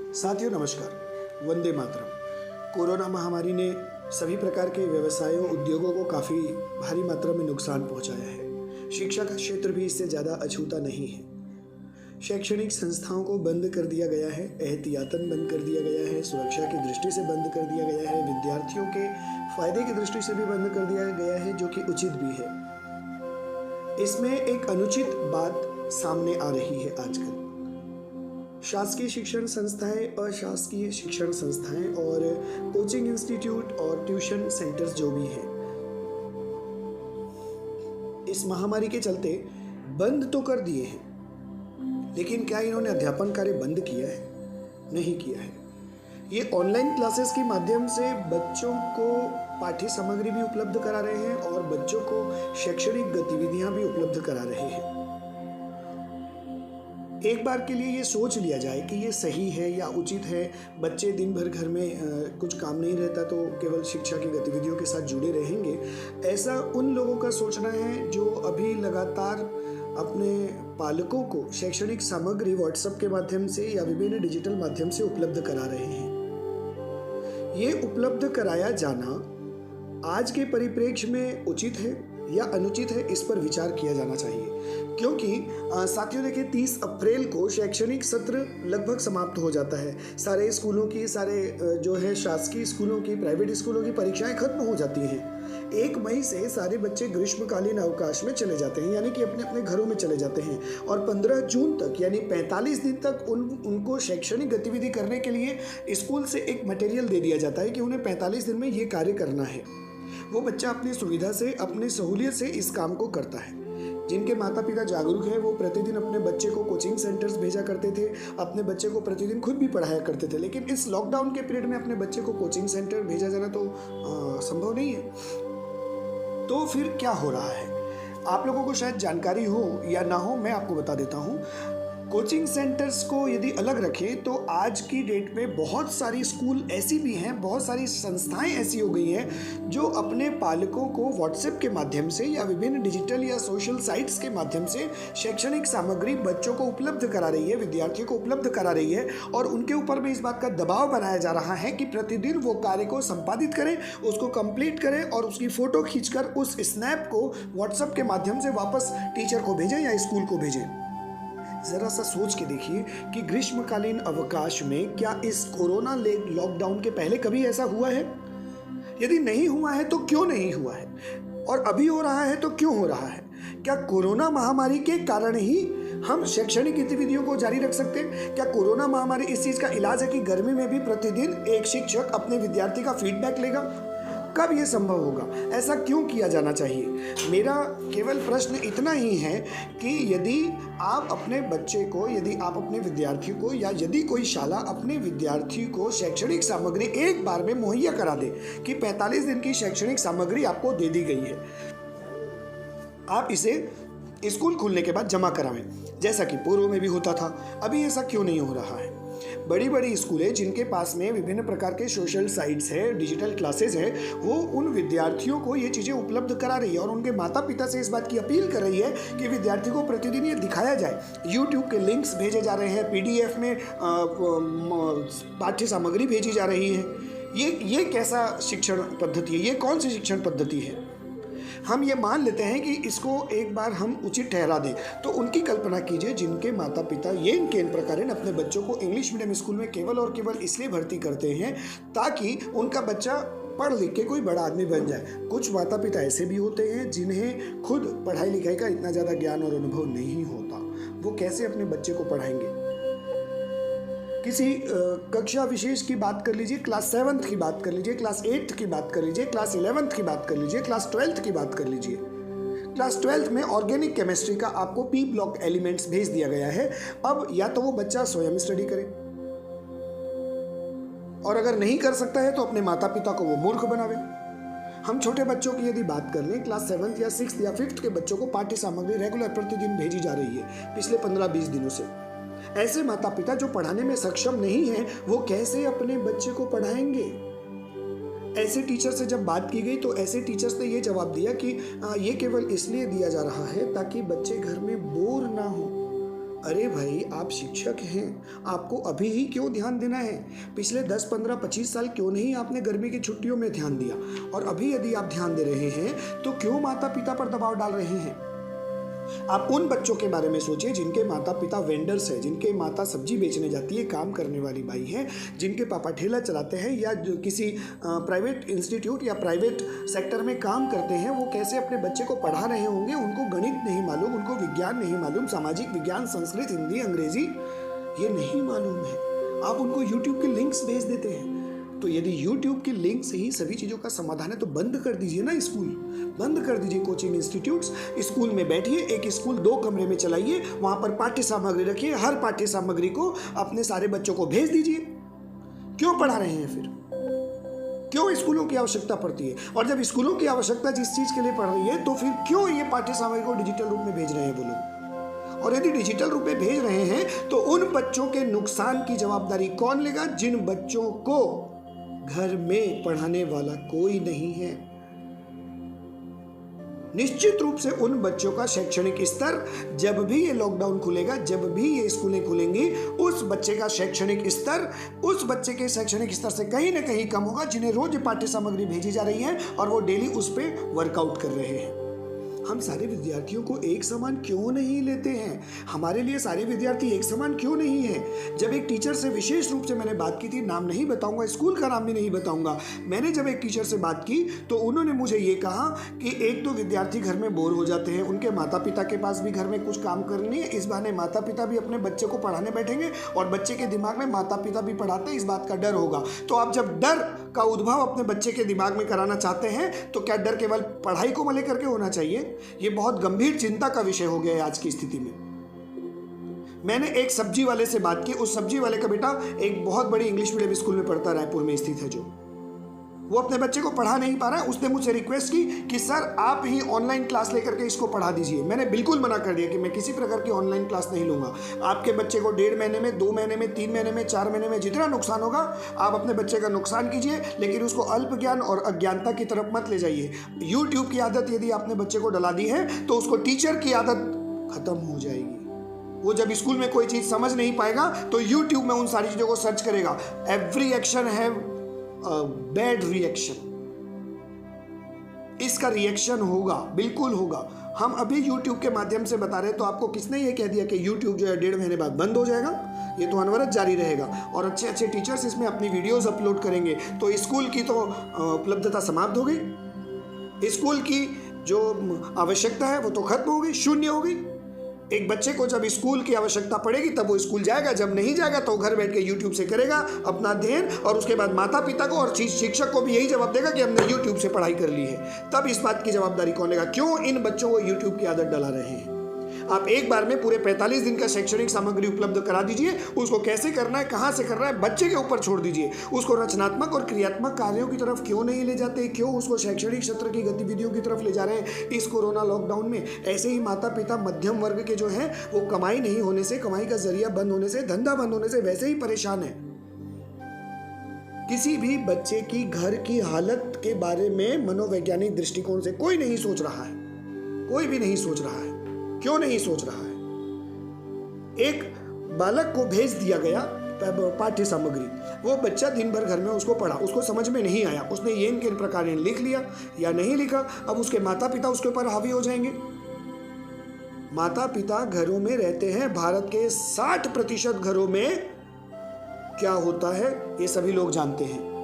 साथियों नमस्कार। वंदे मातरम। कोरोना महामारी ने सभी प्रकार के व्यवसायों उद्योगों को काफ़ी भारी मात्रा में नुकसान पहुंचाया है। शिक्षा का क्षेत्र भी इससे ज़्यादा अछूता नहीं है। शैक्षणिक संस्थाओं को बंद कर दिया गया है, एहतियातन बंद कर दिया गया है, सुरक्षा की दृष्टि से बंद कर दिया गया है, विद्यार्थियों के फायदे की दृष्टि से भी बंद कर दिया गया है, जो कि उचित भी है। इसमें एक अनुचित बात सामने आ रही है आजकल। शासकीय शिक्षण संस्थाएं, अशासकीय शिक्षण संस्थाएं और कोचिंग इंस्टीट्यूट और ट्यूशन सेंटर्स जो भी हैं, इस महामारी के चलते बंद तो कर दिए हैं, लेकिन क्या इन्होंने अध्यापन कार्य बंद किया है? नहीं किया है। ये ऑनलाइन क्लासेस के माध्यम से बच्चों को पाठ्य सामग्री भी उपलब्ध करा रहे हैं और बच्चों को शैक्षणिक गतिविधियां भी उपलब्ध करा रहे हैं। एक बार के लिए ये सोच लिया जाए कि ये सही है या उचित है। बच्चे दिन भर घर में कुछ काम नहीं रहता तो केवल शिक्षा की गतिविधियों के साथ जुड़े रहेंगे, ऐसा उन लोगों का सोचना है जो अभी लगातार अपने पालकों को शैक्षणिक सामग्री व्हाट्सएप के माध्यम से या विभिन्न डिजिटल माध्यम से उपलब्ध करा रहे हैं। ये उपलब्ध कराया जाना आज के परिप्रेक्ष्य में उचित है या अनुचित है, इस पर विचार किया जाना चाहिए। क्योंकि साथियों देखिए, 30 अप्रैल को शैक्षणिक सत्र लगभग समाप्त हो जाता है। सारे स्कूलों की, जो है शासकीय स्कूलों की, प्राइवेट स्कूलों की परीक्षाएं खत्म हो जाती हैं। 1 मई से सारे बच्चे ग्रीष्मकालीन अवकाश में चले जाते हैं, यानी कि अपने अपने घरों में चले जाते हैं। और 15 जून तक यानी 45 दिन तक उनको शैक्षणिक गतिविधि करने के लिए स्कूल से एक मटेरियल दे दिया जाता है कि उन्हें 45 दिन में ये कार्य करना है। वो बच्चा अपनी सुविधा से, अपनी सहूलियत से इस काम को करता है। जिनके माता पिता जागरूक हैं वो प्रतिदिन अपने बच्चे को कोचिंग सेंटर्स भेजा करते थे, अपने बच्चे को प्रतिदिन खुद भी पढ़ाया करते थे। लेकिन इस लॉकडाउन के पीरियड में अपने बच्चे को कोचिंग सेंटर भेजा जाना तो संभव नहीं है। तो फिर क्या हो रहा है? आप लोगों को शायद जानकारी हो या ना हो, मैं आपको बता देता हूँ। कोचिंग सेंटर्स को यदि अलग रखें तो आज की डेट में बहुत सारी स्कूल ऐसी भी हैं, बहुत सारी संस्थाएं ऐसी हो गई हैं जो अपने पालकों को व्हाट्सएप के माध्यम से या विभिन्न डिजिटल या सोशल साइट्स के माध्यम से शैक्षणिक सामग्री बच्चों को उपलब्ध करा रही है, विद्यार्थियों को उपलब्ध करा रही है। और उनके ऊपर में इस बात का दबाव बनाया जा रहा है कि प्रतिदिन वो कार्य को संपादित करें, उसको कंप्लीट करें और उसकी फ़ोटो खींचकर उस स्नैप को व्हाट्सएप के माध्यम से वापस टीचर को भेजें या स्कूल को भेजें। जरा सा सोच के देखिए कि ग्रीष्मकालीन अवकाश में क्या इस कोरोना लॉकडाउन के पहले कभी ऐसा हुआ है? यदि नहीं हुआ है तो क्यों नहीं हुआ है? और अभी हो रहा है तो क्यों हो रहा है? क्या कोरोना महामारी के कारण ही हम शैक्षणिक गतिविधियों को जारी रख सकते हैं? क्या कोरोना महामारी इस चीज का इलाज है कि गर्मी में भी प्रतिदिन एक शिक्षक अपने विद्यार्थी का फीडबैक लेगा? कब ये संभव होगा? ऐसा क्यों किया जाना चाहिए? मेरा केवल प्रश्न इतना ही है कि यदि आप अपने बच्चे को, यदि आप अपने विद्यार्थी को, या यदि कोई शाला अपने विद्यार्थी को शैक्षणिक सामग्री एक बार में मुहैया करा दे कि 45 दिन की शैक्षणिक सामग्री आपको दे दी गई है, आप इसे स्कूल खुलने के बाद जमा करावें, जैसा कि पूर्व में भी होता था। अभी ऐसा क्यों नहीं हो रहा है? बड़ी बड़ी स्कूलें जिनके पास में विभिन्न प्रकार के सोशल साइट्स है, डिजिटल क्लासेस है, वो उन विद्यार्थियों को ये चीज़ें उपलब्ध करा रही है और उनके माता पिता से इस बात की अपील कर रही है कि विद्यार्थी को प्रतिदिन ये दिखाया जाए। यूट्यूब के लिंक्स भेजे जा रहे हैं, PDF में पाठ्य सामग्री भेजी जा रही है। ये कैसा शिक्षण पद्धति है? ये कौन सी शिक्षण पद्धति है? हम ये मान लेते हैं कि इसको एक बार हम उचित ठहरा दें, तो उनकी कल्पना कीजिए जिनके माता पिता इन प्रकार अपने बच्चों को इंग्लिश मीडियम स्कूल में केवल और केवल इसलिए भर्ती करते हैं ताकि उनका बच्चा पढ़ लिख के कोई बड़ा आदमी बन जाए। कुछ माता पिता ऐसे भी होते हैं जिन्हें खुद पढ़ाई लिखाई का इतना ज़्यादा ज्ञान और अनुभव नहीं होता। वो कैसे अपने बच्चे को पढ़ाएंगे? किसी कक्षा विशेष की बात कर लीजिए, क्लास 7th की बात कर लीजिए, क्लास 8th की बात कर लीजिए, क्लास 11th की बात कर लीजिए, क्लास 12th की बात कर लीजिए। क्लास 12th में ऑर्गेनिक केमिस्ट्री का आपको P ब्लॉक एलिमेंट्स भेज दिया गया है। अब या तो वो बच्चा स्वयं स्टडी करे, और अगर नहीं कर सकता है तो अपने माता पिता को वो मूर्ख बनावे। हम छोटे बच्चों की यदि बात कर लें, क्लास 7th या 6th या 5th के बच्चों को पाठ्य सामग्री रेगुलर प्रतिदिन भेजी जा रही है पिछले 15-20 दिनों से। ऐसे माता पिता जो पढ़ाने में सक्षम नहीं हैं, वो कैसे अपने बच्चे को पढ़ाएंगे? ऐसे टीचर से जब बात की गई तो ऐसे टीचर्स ने ये जवाब दिया कि ये केवल इसलिए दिया जा रहा है ताकि बच्चे घर में बोर ना हो। अरे भाई, आप शिक्षक हैं, आपको अभी ही क्यों ध्यान देना है? पिछले 10, 15, 25 साल क्यों नहीं आपने गर्मी की छुट्टियों में ध्यान दिया? और अभी यदि आप ध्यान दे रहे हैं तो क्यों माता पिता पर दबाव डाल रहे हैं? आप उन बच्चों के बारे में सोचिए जिनके माता पिता वेंडर्स हैं, जिनके माता सब्जी बेचने जाती है, काम करने वाली बाई है, जिनके पापा ठेला चलाते हैं या किसी प्राइवेट इंस्टीट्यूट या प्राइवेट सेक्टर में काम करते हैं। वो कैसे अपने बच्चे को पढ़ा रहे होंगे? उनको गणित नहीं मालूम, उनको विज्ञान नहीं मालूम, सामाजिक विज्ञान, संस्कृत, हिंदी, अंग्रेजी ये नहीं मालूम है। आप उनको यूट्यूब के लिंक्स भेज देते हैं। तो यदि YouTube के लिंक से ही सभी चीज़ों का समाधान है तो बंद कर दीजिए ना स्कूल, बंद कर दीजिए कोचिंग इंस्टीट्यूट्स। स्कूल में बैठिए, एक स्कूल 2 कमरे में चलाइए, वहाँ पर पाठ्य सामग्री रखिए, हर पाठ्य सामग्री को अपने सारे बच्चों को भेज दीजिए। क्यों पढ़ा रहे हैं फिर? क्यों स्कूलों की आवश्यकता पड़ती है? और जब स्कूलों की आवश्यकता जिस चीज़ के लिए पड़ रही है तो फिर क्यों ये पाठ्य सामग्री को डिजिटल रूप में भेज रहे हैं वो लोग? और यदि डिजिटल रूप में भेज रहे हैं तो उन बच्चों के नुकसान की जवाबदारी कौन लेगा जिन बच्चों को घर में पढ़ाने वाला कोई नहीं है? निश्चित रूप से उन बच्चों का शैक्षणिक स्तर, जब भी ये लॉकडाउन खुलेगा, जब भी ये स्कूलें खुलेंगी, उस बच्चे का शैक्षणिक स्तर उस बच्चे के शैक्षणिक स्तर से कहीं ना कहीं कम होगा जिन्हें रोज पाठ्य सामग्री भेजी जा रही है और वो डेली उस पर वर्कआउट कर रहे हैं। हम सारे विद्यार्थियों को एक समान क्यों नहीं लेते हैं? हमारे लिए सारे विद्यार्थी एक समान क्यों नहीं है? जब एक टीचर से विशेष रूप से मैंने बात की थी, नाम नहीं बताऊंगा, स्कूल का नाम भी नहीं बताऊंगा, मैंने जब एक टीचर से बात की तो उन्होंने मुझे ये कहा कि एक तो विद्यार्थी घर में बोर हो जाते हैं, उनके माता पिता के पास भी घर में कुछ काम करनी है, इस बहाने माता पिता भी अपने बच्चे को पढ़ाने बैठेंगे और बच्चे के दिमाग में माता पिता भी पढ़ाते हैं, इस बात का डर होगा। तो आप जब डर का उद्भव अपने बच्चे के दिमाग में कराना चाहते हैं तो क्या डर केवल पढ़ाई को लेकर के होना चाहिए? ये बहुत गंभीर चिंता का विषय हो गया है आज की स्थिति में। मैंने एक सब्जी वाले से बात की। उस सब्जी वाले का बेटा एक बहुत बड़ी इंग्लिश मीडियम स्कूल में पढ़ता, रायपुर में स्थित है, जो वो अपने बच्चे को पढ़ा नहीं पा रहा है। उसने मुझसे रिक्वेस्ट की कि सर आप ही ऑनलाइन क्लास लेकर के इसको पढ़ा दीजिए। मैंने बिल्कुल मना कर दिया कि मैं किसी प्रकार की ऑनलाइन क्लास नहीं लूंगा। आपके बच्चे को 1.5 महीने में, 2 महीने में, 3 महीने में, 4 महीने में जितना नुकसान होगा आप अपने बच्चे का नुकसान कीजिए, लेकिन उसको अल्प ज्ञान और अज्ञानता की तरफ मत ले जाइए। यूट्यूब की आदत यदि आपने बच्चे को डला दी है तो उसको टीचर की आदत खत्म हो जाएगी। वो जब स्कूल में कोई चीज समझ नहीं पाएगा तो यूट्यूब में उन सारी चीजों को सर्च करेगा। Every action have bad reaction. इसका रिएक्शन होगा, बिल्कुल होगा। हम अभी YouTube के माध्यम से बता रहे हैं तो आपको किसने ये कह दिया कि YouTube जो है 1.5 महीने बाद बंद हो जाएगा? ये तो अनवरत जारी रहेगा और अच्छे अच्छे टीचर्स इसमें अपनी वीडियोस अपलोड करेंगे तो स्कूल की तो उपलब्धता समाप्त हो गई, स्कूल की जो आवश्यकता है वो तो खत्म हो गई, शून्य हो गई। एक बच्चे को जब स्कूल की आवश्यकता पड़ेगी तब वो स्कूल जाएगा, जब नहीं जाएगा तो घर बैठ के YouTube से करेगा अपना अध्ययन और उसके बाद माता पिता को और शिक्षक को भी यही जवाब देगा कि हमने YouTube से पढ़ाई कर ली है। तब इस बात की जवाबदारी कौन लेगा? क्यों इन बच्चों को YouTube की आदत डला रहे हैं? आप एक बार में पूरे 45 दिन का शैक्षणिक सामग्री उपलब्ध करा दीजिए। उसको कैसे करना है, कहाँ से करना है, बच्चे के ऊपर छोड़ दीजिए। उसको रचनात्मक और क्रियात्मक कार्यों की तरफ क्यों नहीं ले जाते? क्यों उसको शैक्षणिक क्षेत्र की गतिविधियों की तरफ ले जा रहे हैं इस कोरोना लॉकडाउन में? ऐसे ही माता पिता मध्यम वर्ग के जो हैं वो कमाई नहीं होने से, कमाई का जरिया बंद होने से, धंधा बंद होने से वैसे ही परेशान है। किसी भी बच्चे की घर की हालत के बारे में मनोवैज्ञानिक दृष्टिकोण से कोई नहीं सोच रहा है, कोई भी नहीं सोच रहा है। क्यों नहीं सोच रहा है? एक बालक को भेज दिया गया पाठ्य सामग्री, वो बच्चा दिन भर घर में उसको पढ़ा, उसको समझ में नहीं आया, उसने ये किन प्रकार लिख लिया या नहीं लिखा, अब उसके माता पिता उसके ऊपर हावी हो जाएंगे। माता पिता घरों में रहते हैं। भारत के 60% घरों में क्या होता है ये सभी लोग जानते हैं।